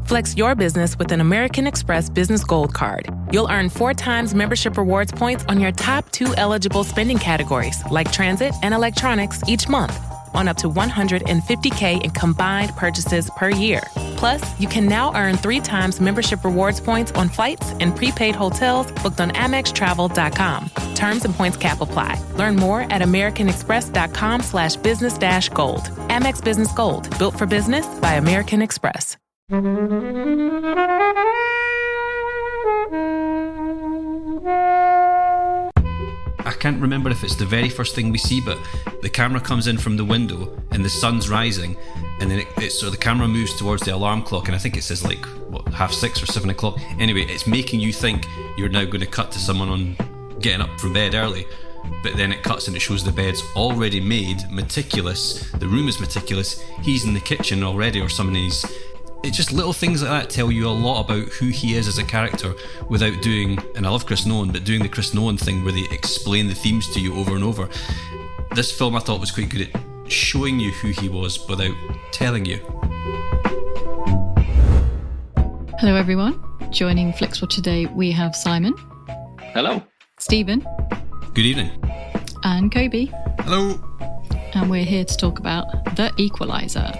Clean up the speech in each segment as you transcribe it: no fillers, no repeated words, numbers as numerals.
Flex your business with an American Express Business Gold Card. You'll earn 4 times membership rewards points on your top 2 eligible spending categories, like transit and electronics, each month, on up to $150K in combined purchases per year. Plus, you can now earn 3 times membership rewards points on flights and prepaid hotels booked on AmexTravel.com. Terms and points cap apply. Learn more at AmericanExpress.com/business-gold. Amex Business Gold, built for business by American Express. I can't remember if it's the very first thing we see, but the camera comes in from the window and the sun's rising, and then so the camera moves towards the alarm clock, and I think it says like, what, 6:30 or 7 o'clock. Anyway, it's making you think you're now going to cut to someone on getting up from bed early, but then it cuts and it shows the bed's already made, meticulous, the room is meticulous, he's in the kitchen already or something. It's just little things like that tell you a lot about who he is as a character without doing, and I love Chris Nolan, but doing the Chris Nolan thing where they explain the themes to you over and over. This film I thought was quite good at showing you who he was without telling you. Hello everyone. Joining Flixwatcher today we have Simon. Hello. Stephen. Good evening. And Kobe. Hello. And we're here to talk about The Equalizer.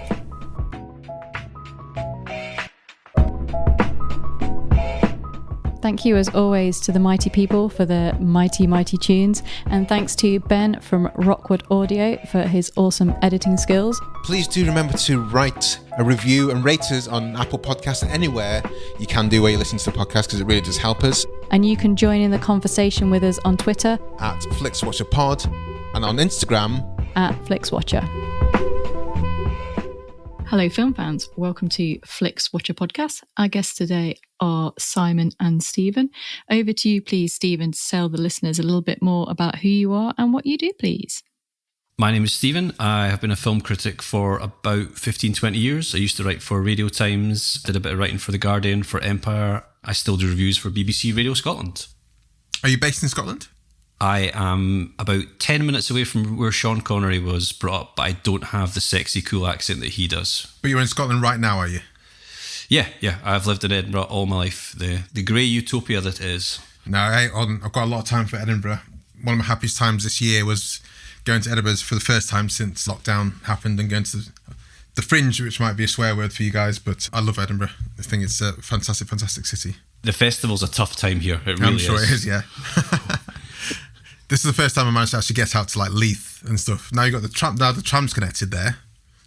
Thank you, as always, to the mighty people for the mighty, mighty tunes. And thanks to Ben from Rockwood Audio for his awesome editing skills. Please do remember to write a review and rate us on Apple Podcasts and anywhere you can do where you listen to the podcast, because it really does help us. And you can join in the conversation with us on Twitter at FlixWatcherPod and on Instagram at Flixwatcher. Hello, film fans. Welcome to Flixwatcher Podcast. Our guests today are Simon and Stephen. Over to you, please, Stephen, to tell the listeners a little bit more about who you are and what you do, please. My name is Stephen. I have been a film critic for about 15-20 years. I used to write for Radio Times, did a bit of writing for The Guardian, for Empire. I still do reviews for BBC Radio Scotland. Are you based in Scotland? I am about 10 minutes away from where Sean Connery was brought up, but I don't have the sexy, cool accent that he does. But you're in Scotland right now, are you? Yeah. I've lived in Edinburgh all my life. The grey utopia that is. No, I've got a lot of time for Edinburgh. One of my happiest times this year was going to Edinburgh for the first time since lockdown happened, and going to the Fringe, which might be a swear word for you guys, but I love Edinburgh. I think it's a fantastic, fantastic city. The festival's a tough time here. It really is. I'm sure it is, yeah. This is the first time I managed to actually get out to like Leith and stuff. Now you got the tram. Now the tram's connected there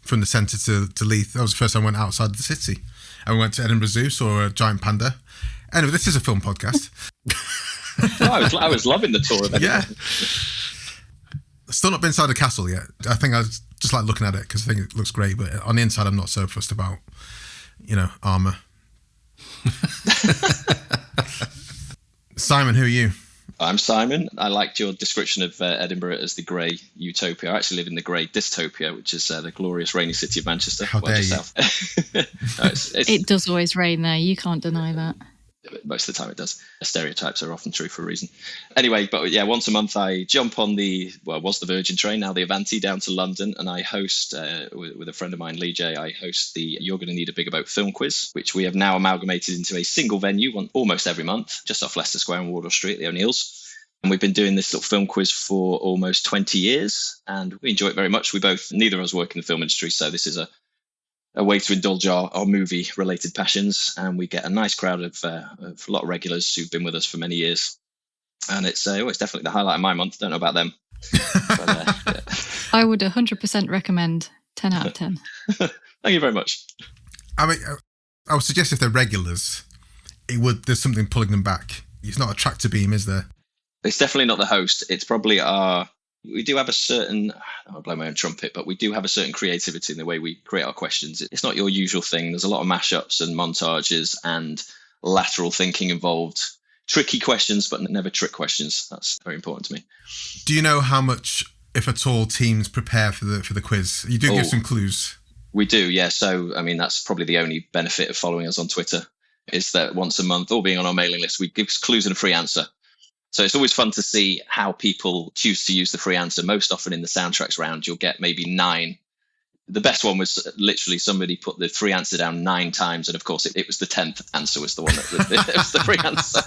from the centre to Leith. That was the first time I went outside the city. And we went to Edinburgh Zoo, saw a giant panda. Anyway, this is a film podcast. I was loving the tour of Edinburgh. Yeah. Still not been inside the castle yet. I think I was just like looking at it because I think it looks great. But on the inside, I'm not so fussed about, armour. Simon, who are you? I'm Simon. I liked your description of Edinburgh as the grey utopia. I actually live in the grey dystopia, which is the glorious rainy city of Manchester. How dare you? South. No, It does always rain there. You can't deny that. Most of the time it does. Stereotypes are often true for a reason. Anyway, but yeah, once a month I jump on the Virgin train, now the Avanti, down to London, and I host, with a friend of mine, Lee J, I host the You're Gonna Need a Bigger Boat film quiz, which we have now amalgamated into a single venue almost every month, just off Leicester Square and Wardour Street, the O'Neills. And we've been doing this little film quiz for almost 20 years, and we enjoy it very much. Neither of us work in the film industry, so this is a way to indulge our movie-related passions, and we get a nice crowd of a lot of regulars who've been with us for many years. And it's definitely the highlight of my month. Don't know about them. But, yeah. I would 100% recommend 10 out of 10. Thank you very much. I mean, I would suggest if they're regulars, there's something pulling them back. It's not a tractor beam, is there? It's definitely not the host. It's probably we do have a certain, I'll blow my own trumpet, but we do have a certain creativity in the way we create our questions. It's not your usual thing. There's a lot of mashups and montages and lateral thinking involved. Tricky questions, but never trick questions. That's very important to me. Do you know how much, if at all, teams prepare for the quiz? You do give some clues. We do, yeah. So, I mean, that's probably the only benefit of following us on Twitter, is that once a month, or being on our mailing list, we give clues and a free answer. So it's always fun to see how people choose to use the free answer. Most often in the soundtracks round, you'll get maybe 9 The best one was literally somebody put the free answer down 9 times, and of course it was the 10th answer was the one that it was the free answer.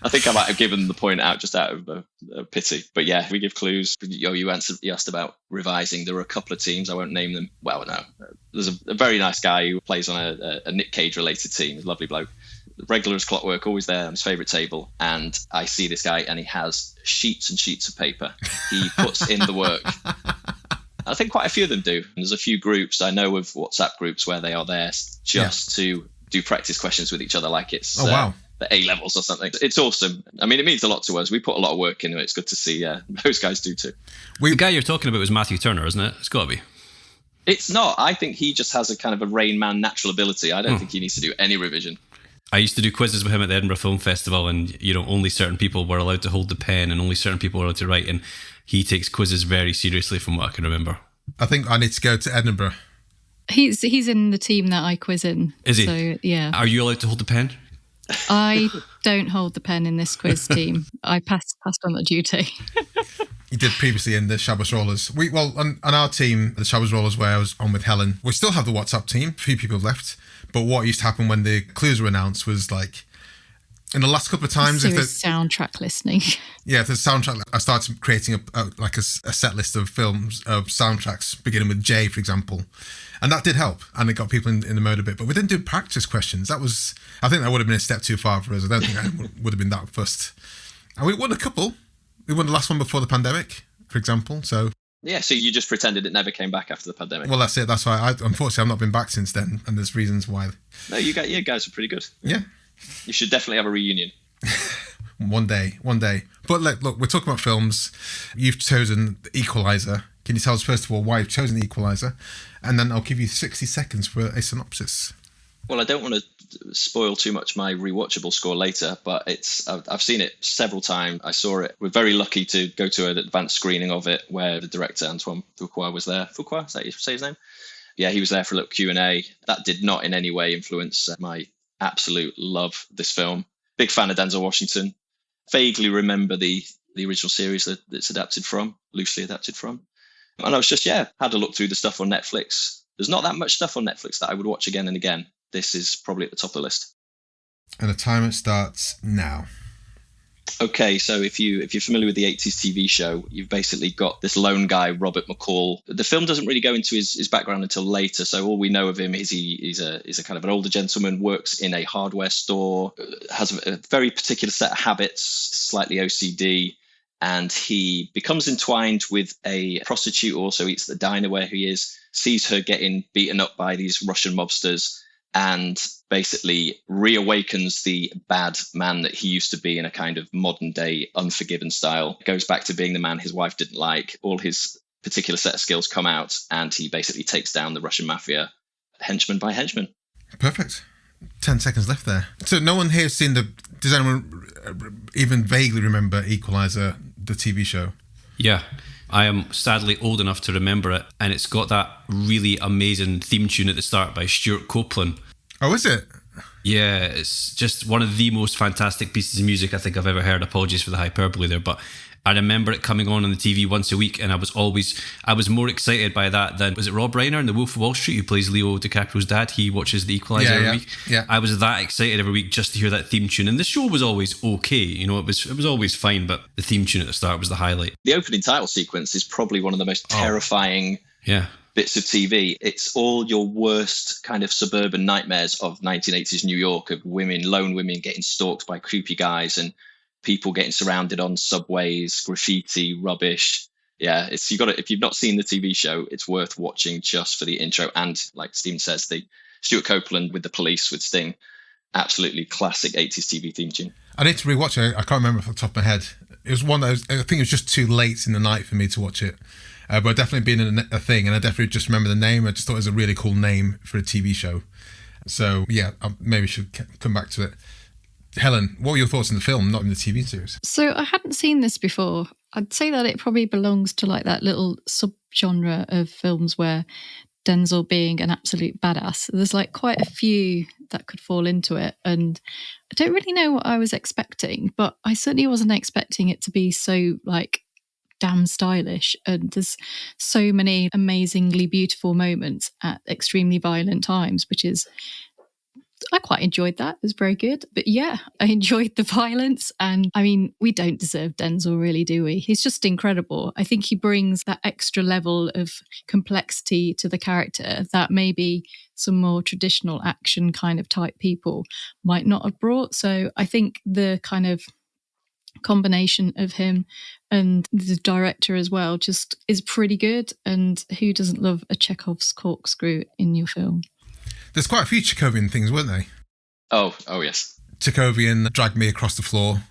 I think I might have given the point out just out of pity. But yeah, we give clues. You asked about revising. There were a couple of teams. I won't name them. Well, no. There's a very nice guy who plays on a Nick Cage related team. He's a lovely bloke. Regular as clockwork, always there on his favourite table. And I see this guy and he has sheets and sheets of paper. He puts in the work. I think quite a few of them do. There's a few groups I know of, WhatsApp groups, where they are there just to do practice questions with each other like it's the A-levels or something. It's awesome. I mean, it means a lot to us. We put a lot of work into it. It's good to see those guys do too. The guy you're talking about was Matthew Turner, isn't it? It's got to be. It's not. I think he just has a kind of a Rain Man natural ability. I don't think he needs to do any revision. I used to do quizzes with him at the Edinburgh Film Festival, and only certain people were allowed to hold the pen and only certain people were allowed to write, and he takes quizzes very seriously from what I can remember. I think I need to go to Edinburgh. He's in the team that I quiz in. Is he? So, yeah. Are you allowed to hold the pen? I don't hold the pen in this quiz team. I passed on the duty. He did previously in the Shabbos Rollers. On our team, the Shabbos Rollers, where I was on with Helen, we still have the WhatsApp team. A few people have left. But what used to happen when the clues were announced was like, in the last couple of times, if there's soundtrack listening. Yeah, if there's soundtrack, I started creating a set list of films, of soundtracks, beginning with J, for example. And that did help. And it got people in the mode a bit. But we didn't do practice questions. I think that would have been a step too far for us. I don't think I would have been that fussed. And we won a couple. We won the last one before the pandemic, for example. So yeah, so you just pretended it never came back after the pandemic. Well, that's it. That's why unfortunately I've not been back since then. And there's reasons why. No, you guys are pretty good. Yeah. You should definitely have a reunion. One day. But look, we're talking about films. You've chosen Equalizer. Can you tell us, first of all, why you've chosen the Equalizer? And then I'll give you 60 seconds for a synopsis. Well, I don't want to spoil too much my rewatchable score later, but I've seen it several times. I saw it. We're very lucky to go to an advanced screening of it where the director, Antoine Fuqua, was there. Fuqua, is that how you say his name? Yeah, he was there for a little Q&A. That did not in any way influence my absolute love of this film. Big fan of Denzel Washington. Vaguely remember the original series that it's loosely adapted from. And I was just, had a look through the stuff on Netflix. There's not that much stuff on Netflix that I would watch again and again. This is probably at the top of the list. And the timer starts now. Okay, so if you're familiar with the 80s TV show, you've basically got this lone guy, Robert McCall. The film doesn't really go into his background until later, so all we know of him is he's a kind of an older gentleman, works in a hardware store, has a very particular set of habits, slightly OCD, and he becomes entwined with a prostitute who also eats at the diner where he is, sees her getting beaten up by these Russian mobsters, and basically reawakens the bad man that he used to be in a kind of modern day Unforgiven style. Goes back to being the man his wife didn't like. All his particular set of skills come out, and he basically takes down the Russian mafia henchman by henchman. Perfect. 10 seconds left there. So no one here has seen does anyone even vaguely remember Equalizer, the TV show? Yeah. I am sadly old enough to remember it, and it's got that really amazing theme tune at the start by Stuart Copeland. Oh, is it? Yeah, it's just one of the most fantastic pieces of music I think I've ever heard. Apologies for the hyperbole there, but I remember it coming on the TV once a week, and I was more excited by that than, was it Rob Reiner in The Wolf of Wall Street, who plays Leo DiCaprio's dad? He watches The Equalizer every week. Yeah. I was that excited every week just to hear that theme tune, and the show was always okay. It was always fine, but the theme tune at the start was the highlight. The opening title sequence is probably one of the most terrifying bits of TV. It's all your worst kind of suburban nightmares of 1980s New York, of lone women getting stalked by creepy guys and people getting surrounded on subways, graffiti, rubbish. Yeah, if you've not seen the TV show, it's worth watching just for the intro. And like Stephen says, the Stuart Copeland with the police with Sting, absolutely classic 80s TV theme tune. I need to rewatch it. I can't remember off the top of my head. It was one that I think it was just too late in the night for me to watch it. But definitely been a thing, and I definitely just remember the name. I just thought it was a really cool name for a TV show. So yeah, I maybe should come back to it. Helen, what were your thoughts on the film, not in the TV series? So I hadn't seen this before. I'd say that it probably belongs to like that little subgenre of films where Denzel being an absolute badass. There's like quite a few that could fall into it. And I don't really know what I was expecting, but I certainly wasn't expecting it to be so like damn stylish. And there's so many amazingly beautiful moments at extremely violent times, which is, I quite enjoyed that. It was very good. But yeah, I enjoyed the violence. And I mean, we don't deserve Denzel, really, do we? He's just incredible. I think he brings that extra level of complexity to the character that maybe some more traditional action kind of type people might not have brought. So I think the kind of combination of him and the director as well just is pretty good. And who doesn't love a Chekhov's corkscrew in your film? There's quite a few Chekhovian things, weren't they? Oh yes. Chekhovian dragged me across the floor.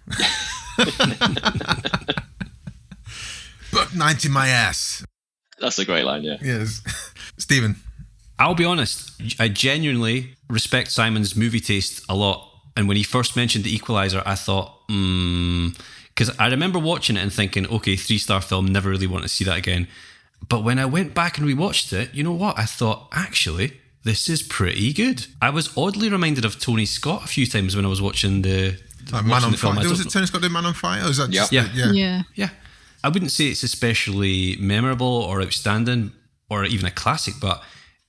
Buck 90 my ass. That's a great line, yeah. Yes. Stephen. I'll be honest, I genuinely respect Simon's movie taste a lot. And when he first mentioned The Equalizer, I thought, because I remember watching it and thinking, okay, 3-star film, never really want to see that again. But when I went back and rewatched it, you know what? I thought, actually, this is pretty good. I was oddly reminded of Tony Scott a few times when I was watching the Man on film. Fire. Was it Tony Scott doing Man on Fire? Or is that just, Yeah. I wouldn't say it's especially memorable or outstanding or even a classic, but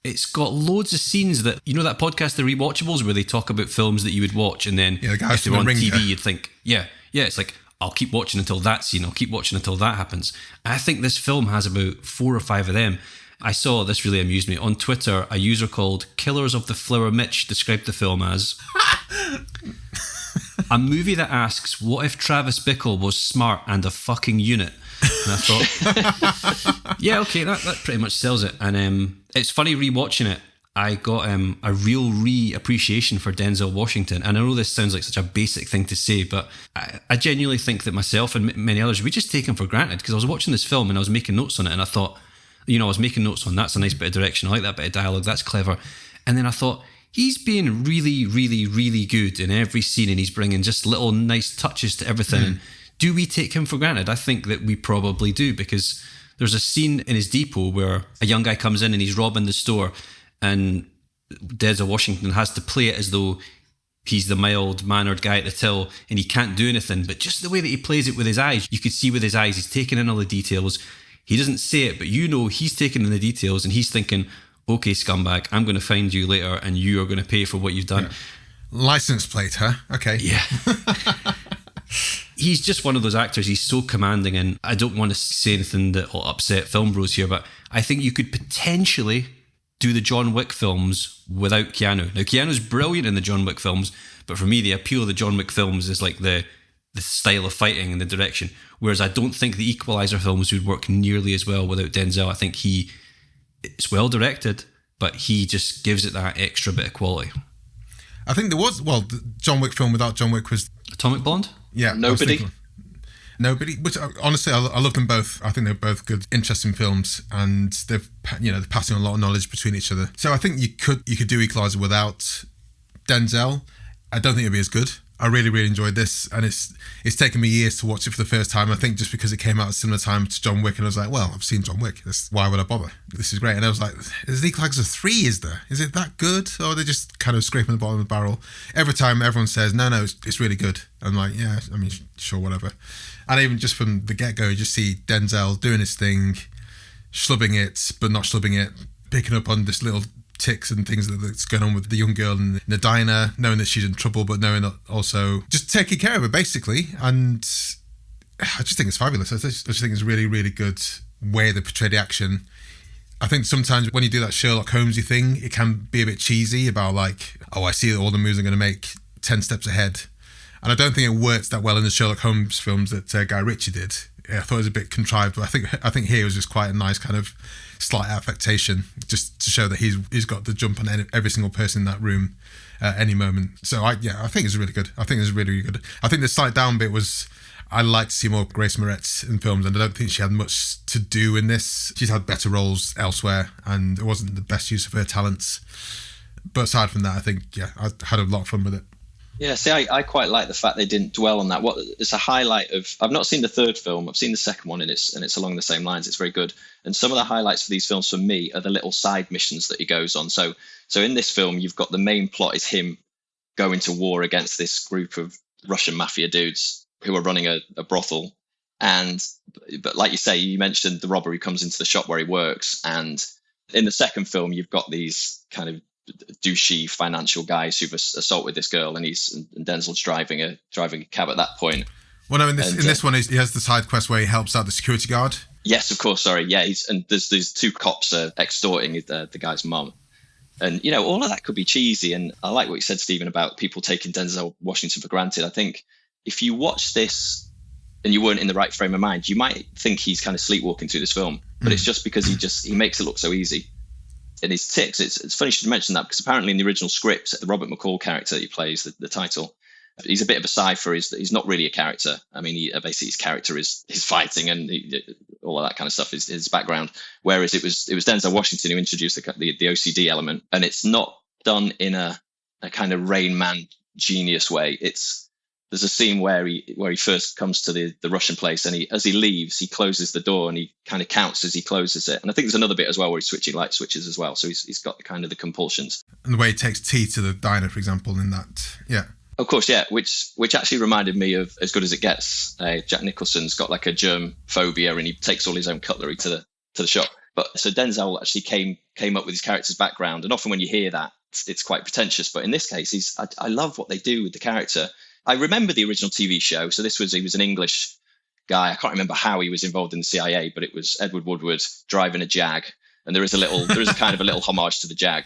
it's got loads of scenes that, you know, that podcast, The Rewatchables, where they talk about films that you would watch and then the guy if they were on ring, TV, you'd think, it's like, I'll keep watching until that scene, I'll keep watching until that happens. I think this film has about 4 or 5 of them. I saw, this really amused me, on Twitter, a user called Killers of the Flower Mitch described the film as a movie that asks, what if Travis Bickle was smart and a fucking unit? And I thought, yeah, okay, that pretty much sells it. And it's funny rewatching it. I got a real re-appreciation for Denzel Washington. And I know this sounds like such a basic thing to say, but I genuinely think that myself and many others, we just take him for granted. Because I was watching this film and I was making notes on it and I thought, you know, I was making notes on, that's a nice bit of direction, I like that bit of dialogue, that's clever. And then I thought, he's being really, really, really good in every scene and he's bringing just little nice touches to everything. And do we take him for granted? I think that we probably do, because there's a scene in his depot where a young guy comes in and he's robbing the store and Denzel Washington has to play it as though he's the mild-mannered guy at the till and he can't do anything. But just the way that he plays it with his eyes, you could see with his eyes, he's taking in all the details. He doesn't say it, but you know he's taking in the details and he's thinking, okay, scumbag, I'm going to find you later and you are going to pay for what you've done. Yeah. License plate, huh? Okay. Yeah. He's just one of those actors. He's so commanding, and I don't want to say anything that will upset film bros here, but I think you could potentially do the John Wick films without Keanu. Now, Keanu's brilliant in the John Wick films, but for me, the appeal of the John Wick films is like the style of fighting and the direction, whereas I don't think the Equalizer films would work nearly as well without Denzel. I think it's well directed, but he just gives it that extra bit of quality. I think there was, the John Wick film without John Wick was Atomic Blonde? Yeah. Nobody. Which honestly, I love them both. I think they're both good, interesting films, and they're passing on a lot of knowledge between each other. So I think you could do Equalizer without Denzel. I don't think it'd be as good. I really, really enjoyed this, and it's taken me years to watch it for the first time. I think just because it came out at a similar time to John Wick, and I was like, well, I've seen John Wick. Why would I bother? This is great. And I was like, is Equalizer 3, is there? Is it that good? Or are they just kind of scraping the bottom of the barrel? Every time everyone says, no, it's really good. I'm like, yeah, I mean, sure, whatever. And even just from the get-go, you just see Denzel doing his thing, schlubbing it, but not schlubbing it, picking up on this little ticks and things that's going on with the young girl in the diner, knowing that she's in trouble, but knowing that also just taking care of her, basically. And I just think it's fabulous. I just think it's a really, really good way they portray the action. I think sometimes when you do that Sherlock Holmesy thing, it can be a bit cheesy about like, oh, I see all the moves I'm going to make 10 steps ahead. And I don't think it works that well in the Sherlock Holmes films that Guy Ritchie did. I thought it was a bit contrived, but I think here was just quite a nice kind of slight affectation, just to show that he's got the jump on every single person in that room at any moment. So I think it's really good. I think it's really, really good. I think the slight down bit was I'd like to see more Grace Moretz in films, and I don't think she had much to do in this. She's had better roles elsewhere, and it wasn't the best use of her talents. But aside from that, I think I had a lot of fun with it. Yeah, see, I quite like the fact they didn't dwell on that. It's a highlight of. I've not seen the third film. I've seen the second one, and it's along the same lines. It's very good. And some of the highlights for these films for me are the little side missions that he goes on. So in this film, you've got the main plot is him going to war against this group of Russian mafia dudes who are running a brothel, But like you say, you mentioned the robber who comes into the shop where he works, and in the second film, you've got these kind of douchey financial guys who've assaulted this girl, and Denzel's driving a cab at that point. Well, no, in this one, he has the side quest where he helps out the security guard. Yes, of course. Sorry, yeah. There's these two cops extorting the guy's mum, and all of that could be cheesy. And I like what you said, Stephen, about people taking Denzel Washington for granted. I think if you watch this and you weren't in the right frame of mind, you might think he's kind of sleepwalking through this film, but it's just because he makes it look so easy. And his tics, it's funny you should mention that, because apparently in the original script, the Robert McCall character that he plays, the title, he's a bit of a cipher. He's not really a character. I mean, basically his character is his fighting and all of that kind of stuff is his background. Whereas it was Denzel Washington who introduced the OCD element, and it's not done in a kind of Rain Man genius way. There's a scene where he first comes to the Russian place, and as he leaves, he closes the door and he kind of counts as he closes it. And I think there's another bit as well where he's switching light switches as well. So he's got the kind of the compulsions. And the way he takes tea to the diner, for example, in that, yeah. Of course, yeah, which actually reminded me of As Good as It Gets. Jack Nicholson's got like a germ phobia, and he takes all his own cutlery to the shop. But so Denzel actually came up with his character's background, and often when you hear that, it's quite pretentious. But in this case, I love what they do with the character. I remember the original TV show. So he was an English guy. I can't remember how he was involved in the CIA, but it was Edward Woodward driving a Jag, and there is a kind of a little homage to the Jag.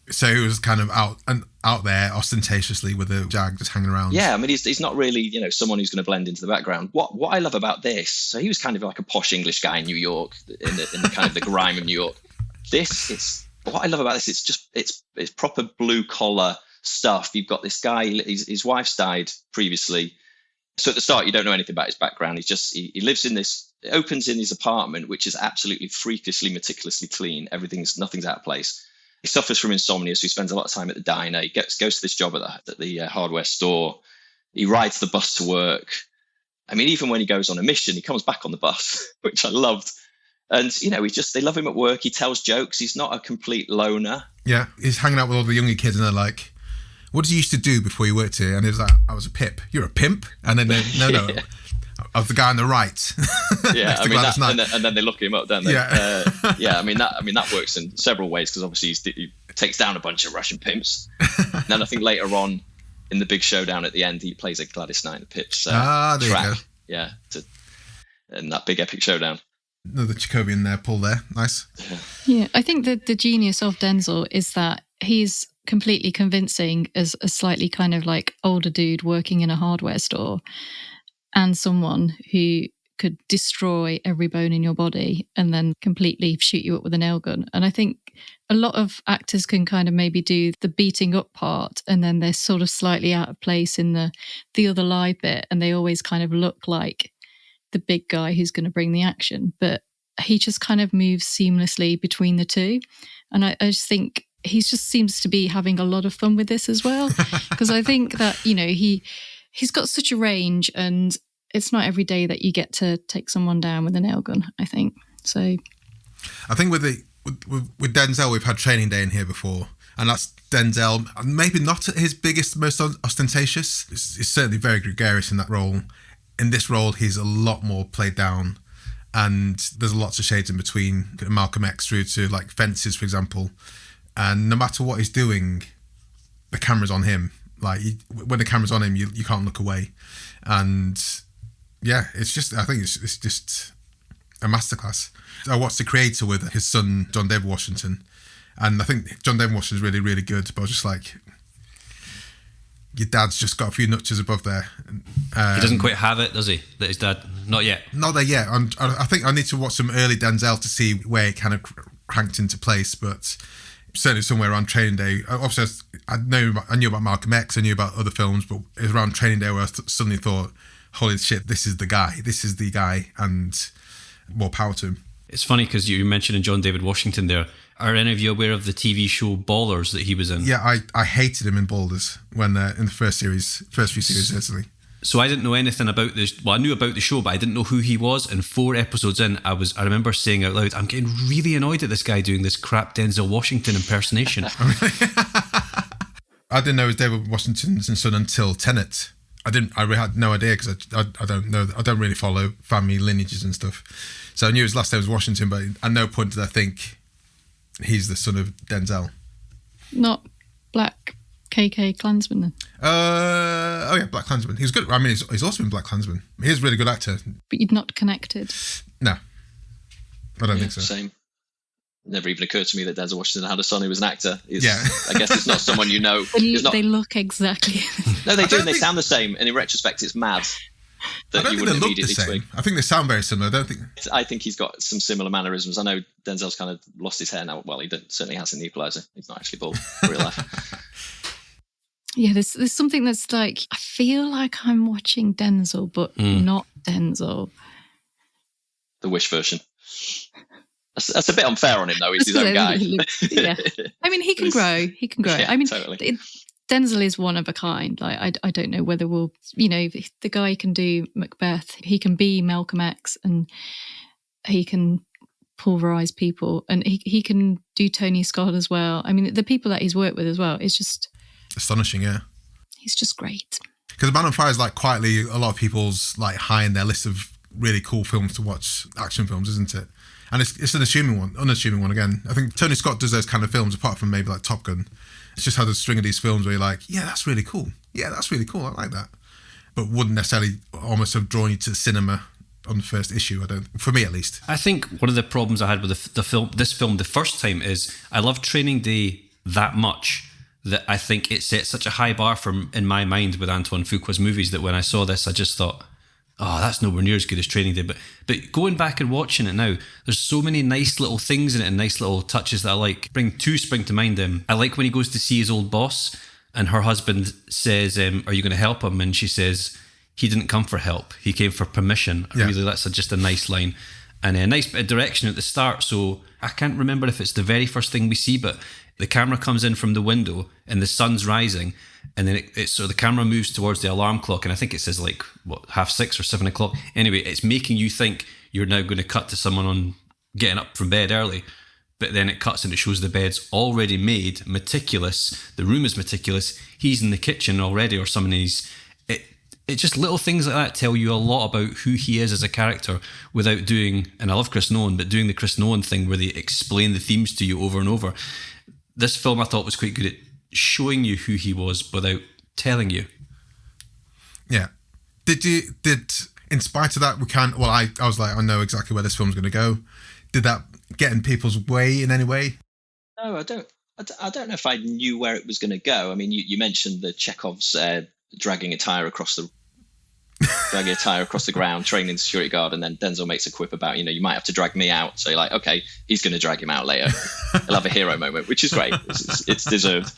So he was kind of out there ostentatiously with a Jag just hanging around. Yeah, I mean, he's not really, someone who's going to blend into the background. What I love about this, so he was kind of like a posh English guy in New York, in the kind of the grime of New York. What I love about this, it's proper blue collar stuff. You've got this guy, his wife's died previously. So at the start, you don't know anything about his background. He lives in this, it opens in his apartment, which is absolutely freakishly, meticulously clean. Nothing's out of place. He suffers from insomnia, so he spends a lot of time at the diner. He goes to this job at the hardware store. He rides the bus to work. I mean, even when he goes on a mission, he comes back on the bus, which I loved. And, they love him at work. He tells jokes. He's not a complete loner. Yeah, he's hanging out with all the younger kids, and they're like, what did you used to do before you worked here? And he was like, I was a pimp. You're a pimp? And then no. Yeah. I was the guy on the right. Yeah, I mean, and then they look him up, don't they? Yeah, I mean that works in several ways, because obviously he takes down a bunch of Russian pimps. And then I think later on in the big showdown at the end, he plays a Gladys Knight and Pips there track. You go. Yeah, in that big epic showdown. Another Jacobian pull there. Nice. Yeah, I think that the genius of Denzel is that he's completely convincing as a slightly kind of like older dude working in a hardware store, and someone who could destroy every bone in your body and then completely shoot you up with a nail gun. And I think a lot of actors can kind of maybe do the beating up part, and then they're sort of slightly out of place in the other live bit, and they always kind of look like the big guy who's going to bring the action. But he just kind of moves seamlessly between the two. And I just think he just seems to be having a lot of fun with this as well. Because I think that, he's got such a range, and it's not every day that you get to take someone down with a nail gun, I think. So I think with Denzel, we've had Training Day in here before, and that's Denzel, maybe not at his biggest, most ostentatious. He's certainly very gregarious in that role. In this role, he's a lot more played down, and there's lots of shades in between Malcolm X through to like Fences, for example. And no matter what he's doing, the camera's on him. Like when the camera's on him, you can't look away. And yeah, I think it's just a masterclass. I watched The Creator with his son, John David Washington. And I think John David Washington's really, really good. But I was just like, your dad's just got a few notches above there. He doesn't quite have it, does he? That his dad, not yet. Not there yet. I think I need to watch some early Denzel to see where it kind of cranked into place. But certainly somewhere around Training Day. Obviously, I knew about Malcolm X, I knew about other films, but it was around Training Day where I suddenly thought, holy shit, this is the guy, and more power to him. It's funny because you mentioned John David Washington there. Are any of you aware of the TV show Ballers that he was in? Yeah, I hated him in Ballers when in the first few series, certainly. So I didn't know anything about this. Well, I knew about the show, but I didn't know who he was. And 4 episodes in, I remember saying out loud, I'm getting really annoyed at this guy doing this crap Denzel Washington impersonation. I didn't know it was David Washington's son until Tenet. I really had no idea because I don't know. I don't really follow family lineages and stuff. So I knew his last name was Washington, but at no point did I think he's the son of Denzel. Not Black KK Klansman then? Oh yeah, Black Klansman. He was good. I mean, he's also been Black Klansman. He's a really good actor. But you'd not connected? No, I don't think so. Same. Never even occurred to me that Denzel Washington had a son who was an actor. Yeah. I guess it's not someone you know. They look exactly. No, they do, and they sound the same. And in retrospect, it's mad that you wouldn't immediately twig. I think they sound very similar. I think he's got some similar mannerisms. I know Denzel's kind of lost his hair now. Well, certainly has in the Equalizer. He's not actually bald in real life. Yeah, there's something that's like, I feel like I'm watching Denzel, but not Denzel. The Wish version. That's a bit unfair on him, though. He's his own guy. Yeah, I mean, he can grow. Yeah, I mean, totally. Denzel is one of a kind. Like, I don't know whether we'll, the guy can do Macbeth. He can be Malcolm X, and he can pulverize people, and he can do Tony Scott as well. I mean, the people that he's worked with as well, it's just astonishing. Yeah, he's just great. Because Man on Fire is like quietly a lot of people's like high in their list of really cool films to watch, action films, isn't it? And it's an unassuming one again. I think Tony Scott does those kind of films, apart from maybe like Top Gun. It's just had a string of these films where you're like, yeah, that's really cool. Yeah, that's really cool. I like that. But wouldn't necessarily almost have drawn you to the cinema on the first issue, for me at least. I think one of the problems I had with this film the first time is I love Training Day that much that I think it set such a high bar in my mind with Antoine Fuqua's movies that when I saw this, I just thought, oh, that's nowhere near as good as Training Day. But going back and watching it now, there's so many nice little things in it and nice little touches that I like. Spring to mind. I like when he goes to see his old boss and her husband says, are you going to help him? And she says, he didn't come for help. He came for permission. Yeah. Really, that's just a nice line. And a nice bit of direction at the start. So I can't remember if it's the very first thing we see, but the camera comes in from the window and the sun's rising, and then so the camera moves towards the alarm clock, and I think it says 6:30 or 7 o'clock. Anyway, it's making you think you're now going to cut to someone on getting up from bed early, but then it cuts and it shows the bed's already made, meticulous. The room is meticulous. He's in the kitchen already, or something. It's just little things like that tell you a lot about who he is as a character without doing, and I love Chris Nolan, but doing the Chris Nolan thing where they explain the themes to you over and over. This film I thought was quite good at showing you who he was without telling you. Yeah. Did in spite of that, I was like, I know exactly where this film's going to go. Did that get in people's way in any way? No, I don't know if I knew where it was going to go. I mean, you mentioned the Chekhov's dragging a tire across the ground, training the security guard, and then Denzel makes a quip about, you might have to drag me out. So you're like, okay, he's going to drag him out later. He'll have a hero moment, which is great. It's deserved.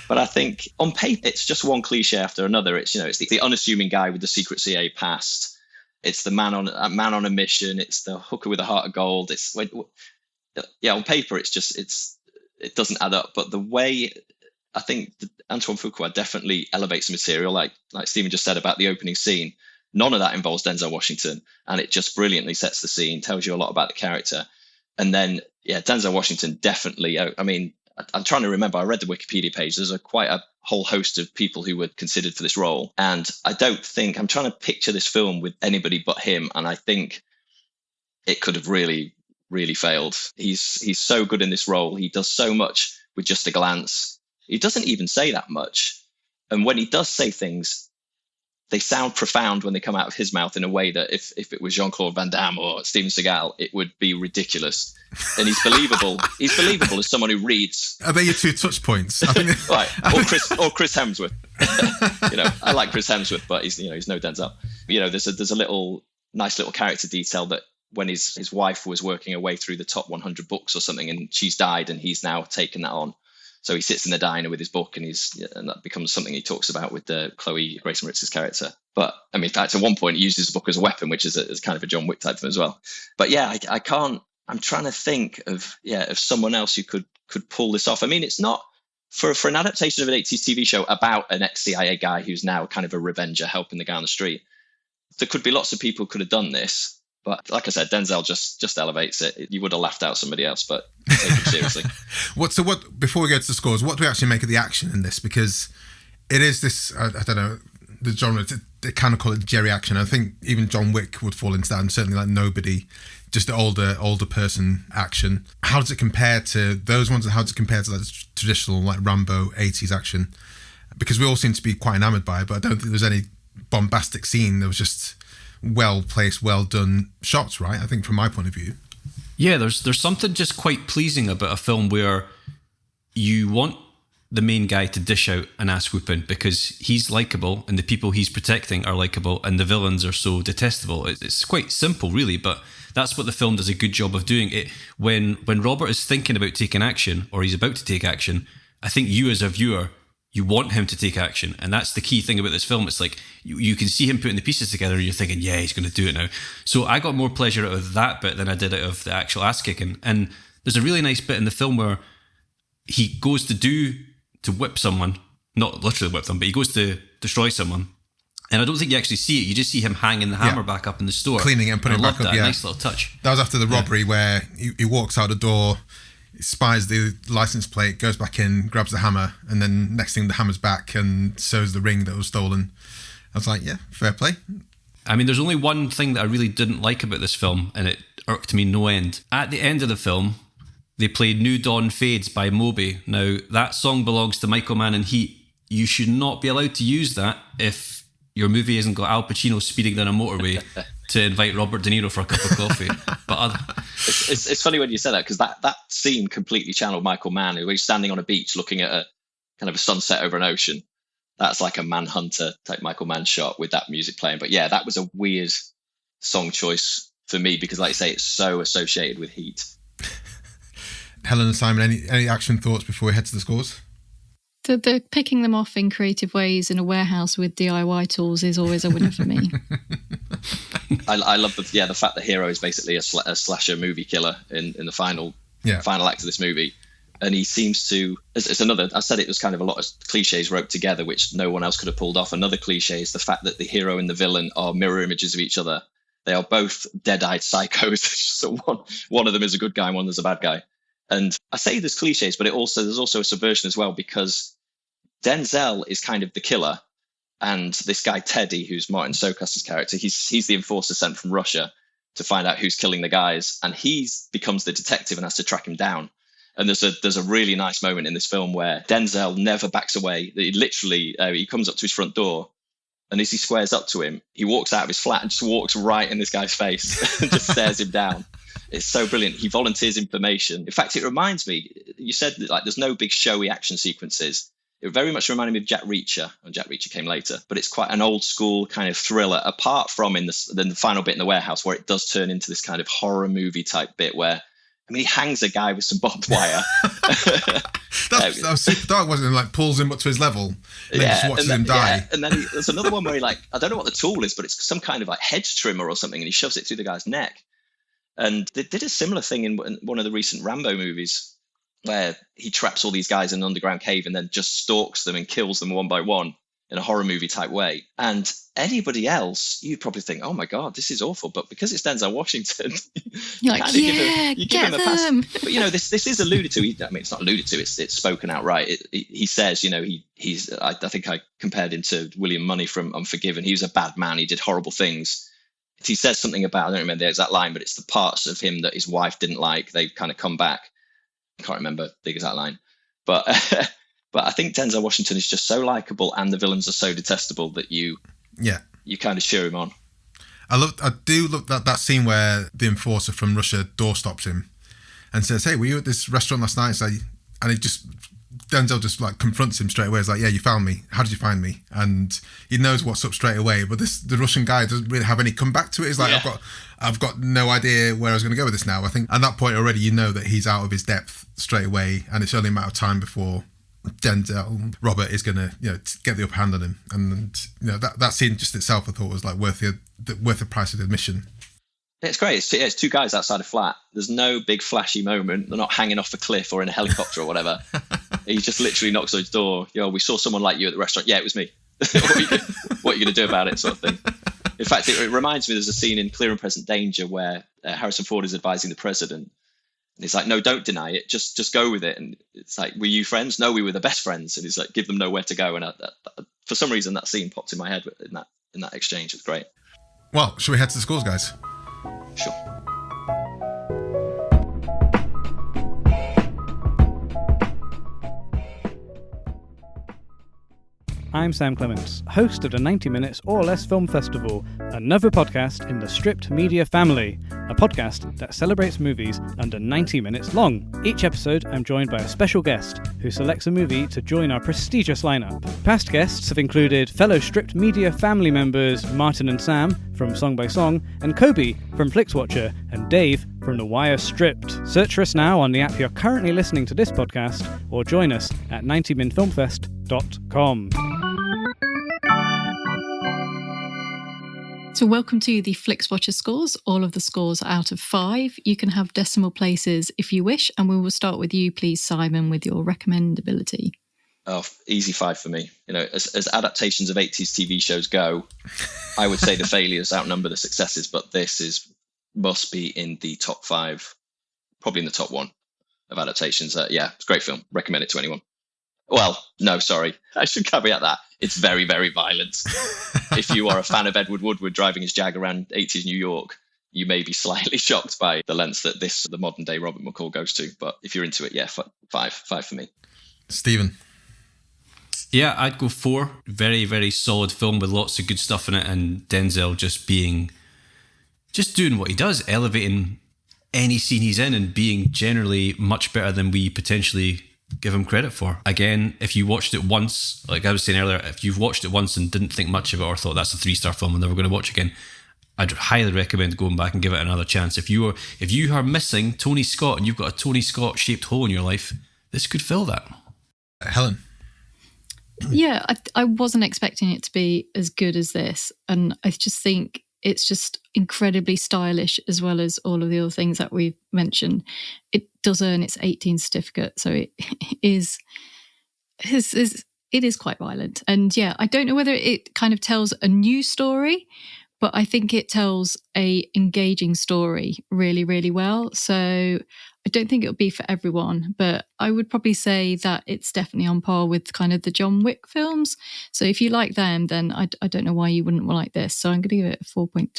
But I think on paper, it's just one cliche after another. It's the unassuming guy with the secret CIA past. It's the man on a mission. It's the hooker with a heart of gold. On paper, it doesn't add up. But the way, I think Antoine Fuqua definitely elevates the material, like Stephen just said about the opening scene. None of that involves Denzel Washington, and it just brilliantly sets the scene, tells you a lot about the character. And then, Denzel Washington definitely, I mean, I'm trying to remember, I read the Wikipedia page. There's quite a whole host of people who were considered for this role. And I'm trying to picture this film with anybody but him. And I think it could have really, really failed. He's so good in this role. He does so much with just a glance. He doesn't even say that much. And when he does say things, they sound profound when they come out of his mouth in a way that if it was Jean-Claude Van Damme or Steven Seagal, it would be ridiculous. And he's believable. He's believable as someone who reads. Are they your two touch points? I think right. Or Chris Hemsworth. I like Chris Hemsworth, but he's no Denzel. There's a nice little character detail that when his wife was working her way through the top 100 books or something, and she's died, and he's now taken that on. So he sits in the diner with his book, and that becomes something he talks about with the Chloë Grace Moretz's character. But I mean, in fact, at one point he uses his book as a weapon, which is kind of a John Wick type thing as well. But I can't. I'm trying to think of someone else who could pull this off. I mean, it's not for an adaptation of an 80s TV show about an ex-CIA guy who's now kind of a revenger helping the guy on the street. There could be lots of people who could have done this. But like I said, Denzel just elevates it. You would have laughed out somebody else, but take him seriously. Before we go to the scores, what do we actually make of the action in this? Because it is this, I don't know, the genre, they kind of call it Jerry action. I think even John Wick would fall into that, and certainly like Nobody, just the older person action. How does it compare to those ones, and how does it compare to like traditional like Rambo 80s action? Because we all seem to be quite enamored by it, but I don't think there's any bombastic scene. There was just well placed, well done shots, right? I think from my point of view. Yeah, there's something just quite pleasing about a film where you want the main guy to dish out an ass whooping because he's likable and the people he's protecting are likable and the villains are so detestable. It's quite simple, really, but that's what the film does a good job of doing. It when Robert is thinking about taking action, or he's about to take action, I think you as a viewer, you want him to take action, and that's the key thing about this film. It's like you can see him putting the pieces together and you're thinking, yeah, he's going to do it now. So I got more pleasure out of that bit than I did out of the actual ass kicking. And there's a really nice bit in the film where he goes to whip someone, not literally whip them, but he goes to destroy someone. And I don't think you actually see it. You just see him hanging the hammer back up in the store. Cleaning it and putting it back up, that. Nice little touch. That was after the robbery where he walks out the door, spies the license plate, goes back in, grabs the hammer, and then next thing the hammer's back and so's the ring that was stolen. I was like, yeah, fair play. I mean, there's only one thing that I really didn't like about this film, and it irked me no end. At the end of the film, they played New Dawn Fades by Moby. Now, that song belongs to Michael Mann and Heat. You should not be allowed to use that if your movie hasn't got Al Pacino speeding down a motorway to invite Robert De Niro for a cup of coffee. But it's funny when you say that, because that scene completely channeled Michael Mann, who was standing on a beach looking at a kind of a sunset over an ocean. That's like a Manhunter type Michael Mann shot with that music playing. But yeah, that was a weird song choice for me because, like I say, it's so associated with Heat. Helen and Simon, any action thoughts before we head to the scores? The picking them off in creative ways in a warehouse with DIY tools is always a winner for me. I love the fact that Hero is basically a slasher movie killer in the final act of this movie. And he seems to, it's another, I said it was kind of a lot of cliches roped together, which no one else could have pulled off. Another cliche is the fact that the hero and the villain are mirror images of each other. They are both dead-eyed psychos. So one of them is a good guy and one is a bad guy. And I say there's cliches, but there's also a subversion as well, because Denzel is kind of the killer. And this guy, Teddy, who's Martin Sokas's character, he's the enforcer sent from Russia to find out who's killing the guys. And he becomes the detective and has to track him down. And there's a really nice moment in this film where Denzel never backs away. He literally, he comes up to his front door, and as he squares up to him, he walks out of his flat and just walks right in this guy's face and just stares him down. It's so brilliant. He volunteers information. In fact, it reminds me, you said that like there's no big showy action sequences. It very much reminded me of Jack Reacher, and Jack Reacher came later, but it's quite an old school kind of thriller, apart from in the final bit in the warehouse where it does turn into this kind of horror movie type bit where, I mean, he hangs a guy with some barbed wire. that was super dark, wasn't it? Like pulls him up to his level and then just watches him die. Yeah. And then there's another one where he I don't know what the tool is, but it's some kind of like hedge trimmer or something, and he shoves it through the guy's neck. And they did a similar thing in one of the recent Rambo movies where he traps all these guys in an underground cave and then just stalks them and kills them one by one in a horror movie type way. And anybody else, you'd probably think, oh my God, this is awful. But because it's Denzel Washington, you're like, yeah, give him a pass. But, this is alluded to. I mean, it's not alluded to, it's spoken outright. He says, he's, I think I compared him to William Money from Unforgiven. He was a bad man. He did horrible things. He says something about, I don't remember the exact line, but it's the parts of him that his wife didn't like. They kind of come back. I can't remember the exact line. But but I think Denzel Washington is just so likable and the villains are so detestable that you kind of cheer him on. I do love that scene where the enforcer from Russia doorstops him and says, hey, were you at this restaurant last night? Denzel just like confronts him straight away. He's like, yeah, you found me. How did you find me? And he knows what's up straight away. But the Russian guy doesn't really have any comeback to it. He's like, I've got no idea where I was going to go with this now. I think at that point already, you know that he's out of his depth straight away. And it's only a matter of time before Robert is going to, get the upper hand on him. And, that scene just itself, I thought was like worth the price of admission. It's great. It's two guys outside a flat. There's no big flashy moment. They're not hanging off a cliff or in a helicopter or whatever. He just literally knocks on his door. We saw someone like you at the restaurant. Yeah, it was me. What are you going to do about it, sort of thing. In fact, it reminds me, there's a scene in Clear and Present Danger where Harrison Ford is advising the president. And he's like, no, don't deny it. Just go with it. And it's like, were you friends? No, we were the best friends. And he's like, give them nowhere to go. And for some reason that scene popped in my head in that exchange. It's great. Well, shall we head to the scores, guys? Sure. I'm Sam Clements, host of the 90 Minutes or Less Film Festival, another podcast in the Stripped Media family, a podcast that celebrates movies under 90 minutes long. Each episode, I'm joined by a special guest who selects a movie to join our prestigious lineup. Past guests have included fellow Stripped Media family members Martin and Sam from Song by Song, and Kobe from Flixwatcher, and Dave from The Wire Stripped. Search for us now on the app you're currently listening to this podcast, or join us at 90minfilmfest.com. So welcome to the Flixwatcher scores. All of the scores are out of 5. You can have decimal places if you wish, and we will start with you, please, Simon, with your recommendability. Oh, easy 5 for me. As adaptations of 80s TV shows go, I would say the failures outnumber the successes, but this must be in the top 5, probably in the top 1 of adaptations. Yeah, it's a great film. Recommend it to anyone. Well, no, sorry. I should caveat that. It's very, very violent. If you are a fan of Edward Woodward driving his Jag around 80s New York, you may be slightly shocked by the lengths that the modern day Robert McCall goes to. But if you're into it, yeah, 5 for me. Stephen. Yeah, I'd go 4. Very, very solid film with lots of good stuff in it, and Denzel just doing what he does, elevating any scene he's in and being generally much better than we potentially give him credit for. Again, if you watched it once, like I was saying earlier, if you've watched it once and didn't think much of it or thought that's a 3-star film I'm never going to watch again, I'd highly recommend going back and give it another chance. If you are missing Tony Scott and you've got a Tony Scott shaped hole in your life, this could fill that. Helen. Yeah, I wasn't expecting it to be as good as this, and I just think it's just incredibly stylish, as well as all of the other things that we've mentioned. It does earn its 18 certificate, so it is quite violent. And yeah, I don't know whether it kind of tells a new story, but I think it tells a engaging story really, really well. So I don't think it'll be for everyone, but I would probably say that it's definitely on par with kind of the John Wick films. So if you like them, then I don't know why you wouldn't like this. So I'm going to give it a 4.3.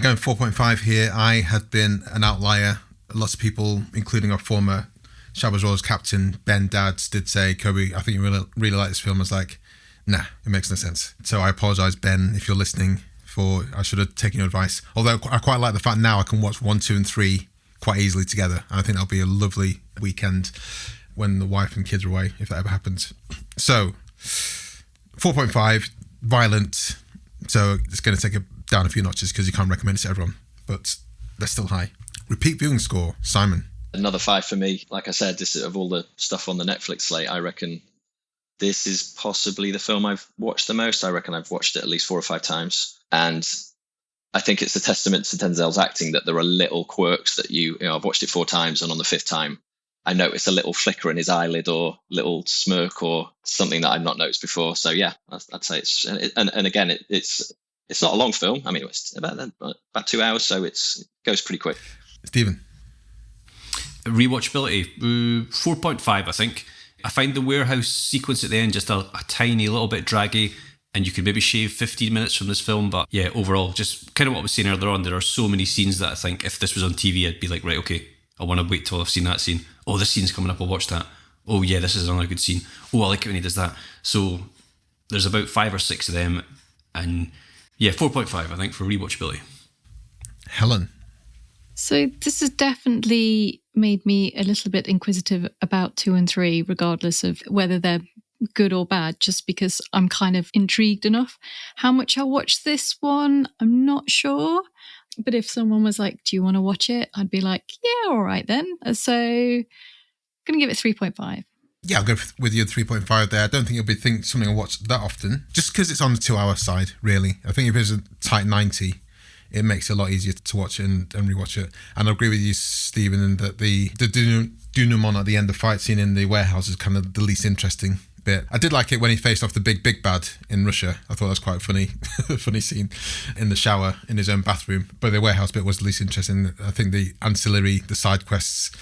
Going 4.5 here. I had been an outlier. Lots of people, including our former Shabba's Royals captain, Ben Dads, did say, Kobe, I think you really, really like this film. I was like, nah, it makes no sense. So I apologise, Ben, if you're listening, I should have taken your advice. Although I quite like the fact now I can watch 1, 2 and 3 quite easily together. And I think that'll be a lovely weekend when the wife and kids are away, if that ever happens. So 4.5, violent. So it's going to take it down a few notches because you can't recommend it to everyone, but they're still high. Repeat viewing score, Simon. Another 5 for me. Like I said, this of all the stuff on the Netflix slate, I reckon this is possibly the film I've watched the most. I reckon I've watched it at least 4 or 5 times. And I think it's a testament to Denzel's acting that there are little quirks that I've watched it 4 times, and on the 5th time, I noticed a little flicker in his eyelid or little smirk or something that I'd not noticed before. So yeah, I'd say and again, it's not a long film. I mean, it's about 2 hours, so it goes pretty quick. Stephen. Rewatchability, 4.5, I think. I find the warehouse sequence at the end just a tiny little bit draggy, and you could maybe shave 15 minutes from this film. But yeah, overall, just kind of what I was saying earlier on, there are so many scenes that I think if this was on TV, I'd be like, right, okay, I want to wait till I've seen that scene. Oh, this scene's coming up, I'll watch that. Oh yeah, this is another good scene. Oh, I like it when he does that. So there's about 5 or 6 of them, and yeah, 4.5, I think, for rewatchability. Helen. So this has definitely made me a little bit inquisitive about 2 and 3, regardless of whether they're good or bad, just because I'm kind of intrigued enough. How much I'll watch this one, I'm not sure. But if someone was like, do you want to watch it? I'd be like, yeah, all right then. So I'm going to give it 3.5. Yeah, I'll go with you 3.5 there. I don't think it'll be something I'll watch that often, just because it's on the 2-hour side, really. I think if it's a tight 90, it makes it a lot easier to watch it and rewatch it. And I agree with you, Stephen, in that the denouement at the end, the fight scene in the warehouse is kind of the least interesting bit. I did like it when he faced off the big bad in Russia. I thought that was quite funny, funny scene in the shower in his own bathroom. But the warehouse bit was the least interesting. I think the ancillary, the side quests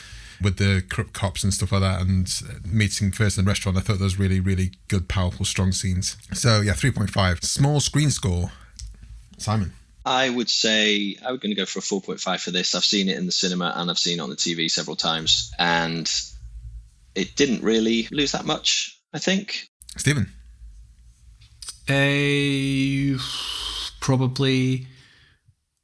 with the corrupt cops and stuff like that, and meeting first in the restaurant. I thought those really, really good, powerful, strong scenes. So yeah, 3.5. Small screen score. Simon? I would say I was going to go for a 4.5 for this. I've seen it in the cinema and I've seen it on the TV several times, and it didn't really lose that much, I think. Stephen? Probably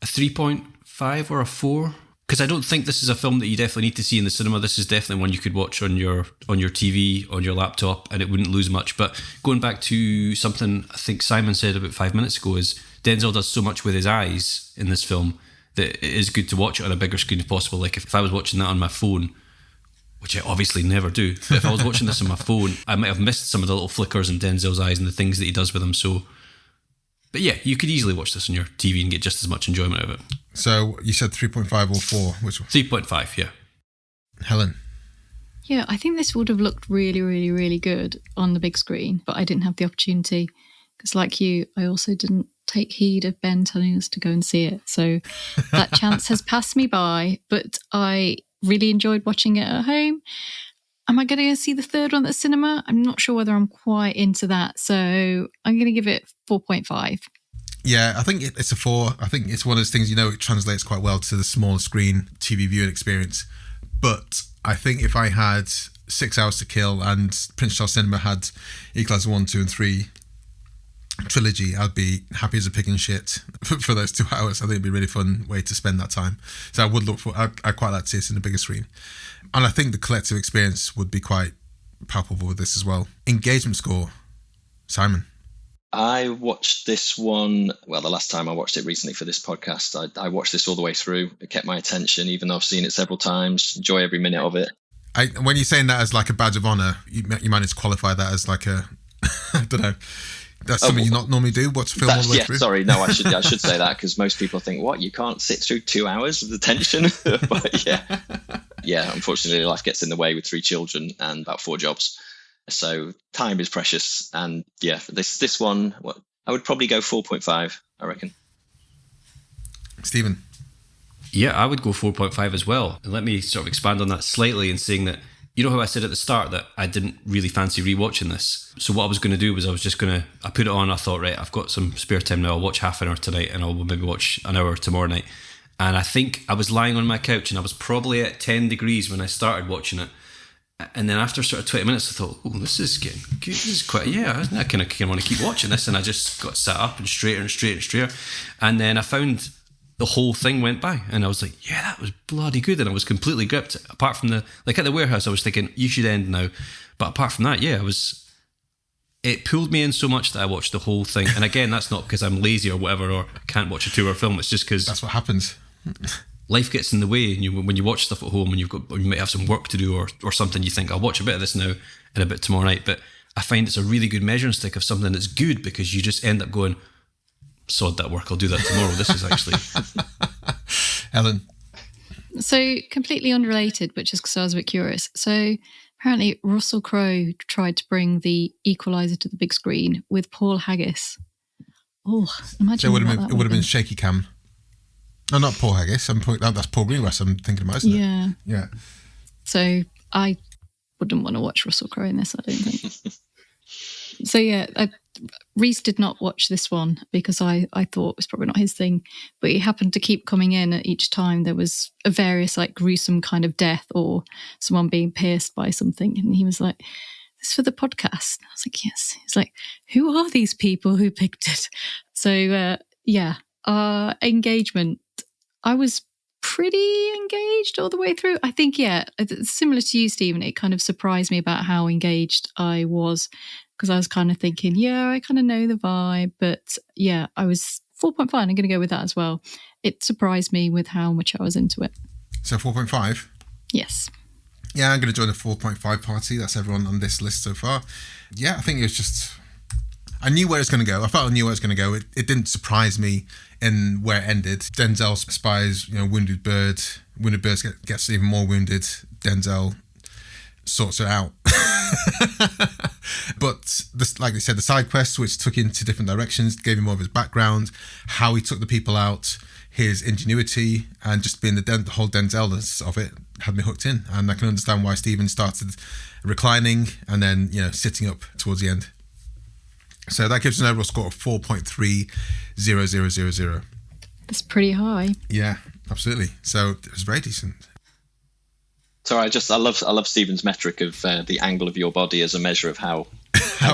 a 3.5 or a 4, because I don't think this is a film that you definitely need to see in the cinema. This is definitely one you could watch on your TV, on your laptop, and it wouldn't lose much. But going back to something I think Simon said about 5 minutes ago, is Denzel does so much with his eyes in this film that it is good to watch it on a bigger screen if possible. Like if I was watching that on my phone, which I obviously never do, but if I was watching this on my phone, I might have missed some of the little flickers in Denzel's eyes and the things that he does with them. So, but yeah, you could easily watch this on your TV and get just as much enjoyment out of it. So you said 3.5 or 4? Which one? 3.5, yeah. Helen? Yeah, I think this would have looked really, really, really good on the big screen, but I didn't have the opportunity because, like you, I also didn't take heed of Ben telling us to go and see it. So that chance has passed me by, but I really enjoyed watching it at home. Am I going to see the third one at the cinema? I'm not sure whether I'm quite into that. So I'm going to give it 4.5. Yeah, I think it's a 4. I think it's one of those things, it translates quite well to the smaller screen TV viewing experience. But I think if I had 6 hours to kill and Prince Charles Cinema had Equalizer 1, 2 and 3 trilogy, I'd be happy as a pig in shit for those 2 hours. I think it'd be a really fun way to spend that time. So I'd quite like to see it in the bigger screen. And I think the collective experience would be quite palpable with this as well. Engagement score, Simon? I watched this one, well, the last time I watched it recently for this podcast, I watched this all the way through. It kept my attention, even though I've seen it several times. Enjoy every minute of it. When you're saying that as like a badge of honour, you might need to qualify that as like a, I don't know, that's something you not normally do? Watch a film all the way through? Sorry, no, I should say that, because most people think, what, you can't sit through 2 hours of the tension? But yeah, unfortunately life gets in the way with 3 children and about 4 jobs. So time is precious. And yeah, this one, I would probably go 4.5, I reckon. Stephen? Yeah, I would go 4.5 as well. And let me sort of expand on that slightly in saying that, you know how I said at the start that I didn't really fancy rewatching this? So what I was going to do was I put it on, I thought, right, I've got some spare time now, I'll watch half an hour tonight and I'll maybe watch an hour tomorrow night. And I think I was lying on my couch and I was probably at 10 degrees when I started watching it. And then after sort of 20 minutes, I thought, oh, this is getting good. This is quite, I kind of want to keep watching this. And I just got sat up and straighter and straighter and straighter. And then I found the whole thing went by and I was like, yeah, that was bloody good. And I was completely gripped. Apart from at the warehouse, I was thinking, you should end now. But apart from that, yeah, it pulled me in so much that I watched the whole thing. And again, that's not because I'm lazy or whatever, or can't watch a 2-hour film. It's just because that's what happens. Life gets in the way, and when you watch stuff at home, and you might have some work to do or something, you think, I'll watch a bit of this now and a bit tomorrow night. But I find it's a really good measuring stick of something that's good, because you just end up going, sod that work, I'll do that tomorrow. This is actually... Ellen? So completely unrelated, but just because I was a bit curious. So apparently Russell Crowe tried to bring the Equalizer to the big screen with Paul Haggis. Oh, imagine it would have been shaky cam. No, not Paul Haggis. That's Paul Greengrass I'm thinking about, isn't it? Yeah. So I wouldn't want to watch Russell Crowe in this, I don't think. So yeah, Reese did not watch this one because I thought it was probably not his thing, but he happened to keep coming in at each time there was a various like gruesome kind of death or someone being pierced by something, and he was like, "This is for the podcast." I was like, "Yes." He's like, "Who are these people who picked it?" So engagement. I was pretty engaged all the way through. I think, similar to you, Stephen, it kind of surprised me about how engaged I was, because I was kind of thinking, I kind of know the vibe. But yeah, I was 4.5. I'm going to go with that as well. It surprised me with how much I was into it. So 4.5? Yes. Yeah, I'm going to join the 4.5 party. That's everyone on this list so far. Yeah, I think it was just... I knew where it's going to go. I felt I knew where it's going to go. It didn't surprise me in where it ended. Denzel spies, wounded bird. Wounded bird gets even more wounded. Denzel sorts it out But like they said, the side quests, which took into different directions, gave him more of his background, how he took the people out, his ingenuity, and just being the whole Denzel of it had me hooked in. And I can understand why Stephen started reclining and then, sitting up towards the end. So that gives an overall score of 4.30000. That's pretty high. Yeah, absolutely. So it was very decent. Sorry, I love Stephen's metric of the angle of your body as a measure of how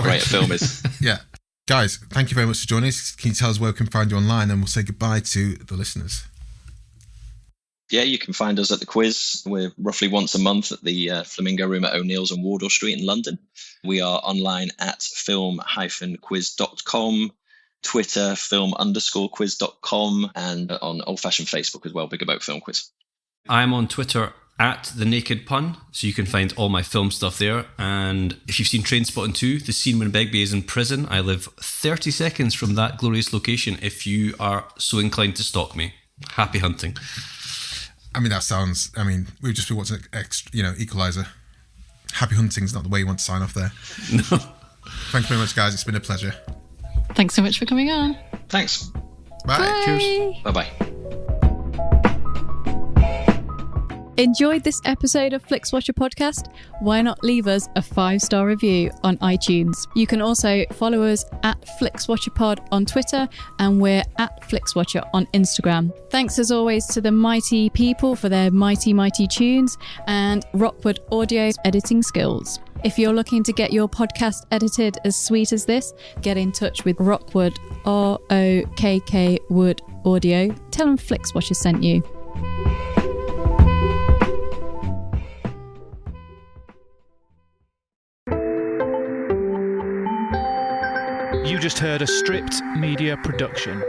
great a film is. Yeah. Guys, thank you very much for joining us. Can you tell us where we can find you online, and we'll say goodbye to the listeners? Yeah, you can find us at the quiz. We're roughly once a month at the Flamingo Room at O'Neill's on Wardour Street in London. We are online at film-quiz.com, Twitter, film_quiz.com, and on old-fashioned Facebook as well, Big About Film Quiz. I'm on Twitter at The Naked Pun, so you can find all my film stuff there. And if you've seen Trainspotting 2, the scene when Begbie is in prison, I live 30 seconds from that glorious location if you are so inclined to stalk me. Happy hunting. We've just been watching Equalizer. Happy hunting's not the way you want to sign off there. No. Thank you very much, guys. It's been a pleasure. Thanks so much for coming on. Thanks. Bye. Bye. Cheers. Bye-bye. Enjoyed this episode of Flixwatcher podcast? Why not leave us a 5-star review on iTunes? You can also follow us at FlixWatcherPod on Twitter, and we're at FlixWatcher on Instagram. Thanks as always to the mighty people for their mighty tunes and Rockwood Audio's editing skills. If you're looking to get your podcast edited as sweet as this, get in touch with Rockwood, ROKK Wood Audio. Tell them Flixwatcher sent you. You just heard a Stripped Media production.